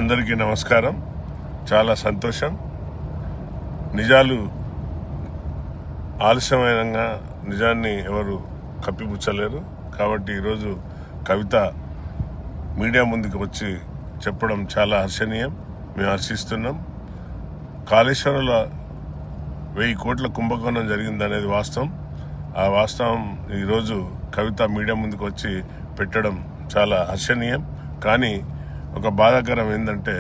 అందరికీ నమస్కారం. చాలా సంతోషం. నిజాలు ఆలస్యమైన నిజాన్ని ఎవరు కప్పిపుచ్చలేరు. కాబట్టి ఈరోజు కవిత మీడియా ముందుకు వచ్చి చెప్పడం చాలా హర్షణీయం. మేము హర్షిస్తున్నాం. కాళేశ్వరంలో 1000 కోట్ల కుంభకోణం జరిగిందనేది వాస్తవం. ఆ వాస్తవం ఈరోజు కవిత మీడియా ముందుకు వచ్చి పెట్టడం చాలా హర్షణీయం. కానీ ఒక బాధాకరం ఏంటంటే,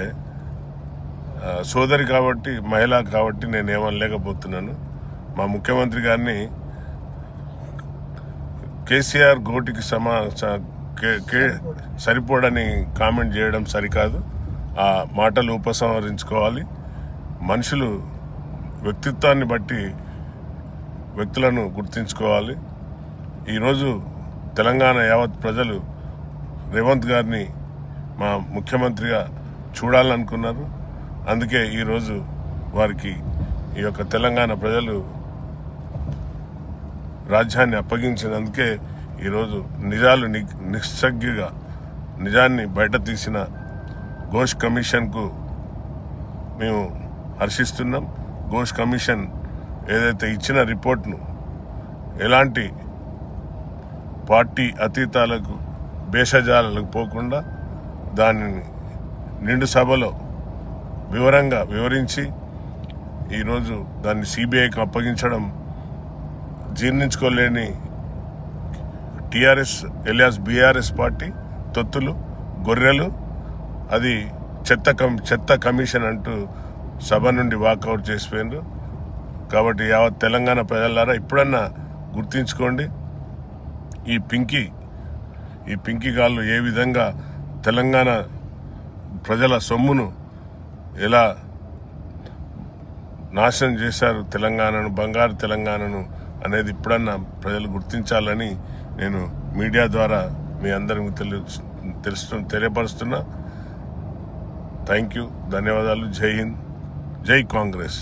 సోదరి కాబట్టి, మహిళ కాబట్టి నేను ఏమనలేకపోతున్నాను. మా ముఖ్యమంత్రి గారిని కేసీఆర్ గోటికి సరిపోడని కామెంట్ చేయడం సరికాదు. ఆ మాటలు ఉపసంహరించుకోవాలి. మనుషులు వ్యక్తిత్వాన్ని బట్టి వ్యక్తులను గుర్తించుకోవాలి. ఈరోజు తెలంగాణ యావత్ ప్రజలు రేవంత్ గారిని మా ముఖ్యమంత్రిగా చూడాలనుకున్నారు. అందుకే ఈరోజు వారికి ఈ యొక్క తెలంగాణ ప్రజలు రాజ్యాన్ని అప్పగించినందుకే ఈరోజు నిజాలు నిస్సగ్గుగా నిజాన్ని బయట తీసిన ఘోష్ కమిషన్కు మేము హర్షిస్తున్నాం. ఘోష్ కమిషన్ ఏదైతే ఇచ్చిన రిపోర్ట్ను ఎలాంటి పార్టీ అతీతాలకు భేషజాలకు పోకుండా దానిని నిండు సభలో వివరంగా వివరించి ఈరోజు దాన్ని సిబిఐకి అప్పగించడం జీర్ణించుకోలేని టీఆర్ఎస్ ఎలియాస్ బీఆర్ఎస్ పార్టీ తొత్తులు గొర్రెలు అది చెత్త కమిషన్ అంటూ సభ నుండి వాకౌట్ చేసిపోయిండ్రు. కాబట్టి యావత్ తెలంగాణ ప్రజలారా ఇప్పుడన్నా గుర్తించుకోండి. ఈ పింకీ గాళ్ళు ఏ విధంగా తెలంగాణ ప్రజల సొమ్మును ఎలా నాశనం చేశారు, తెలంగాణను, బంగారు తెలంగాణను అనేది ఇప్పుడన్నా ప్రజలు గుర్తించాలని నేను మీడియా ద్వారా మీ అందరికి తెలియపరుస్తున్నా. థ్యాంక్ యూ, ధన్యవాదాలు. జై హింద్, జై కాంగ్రెస్.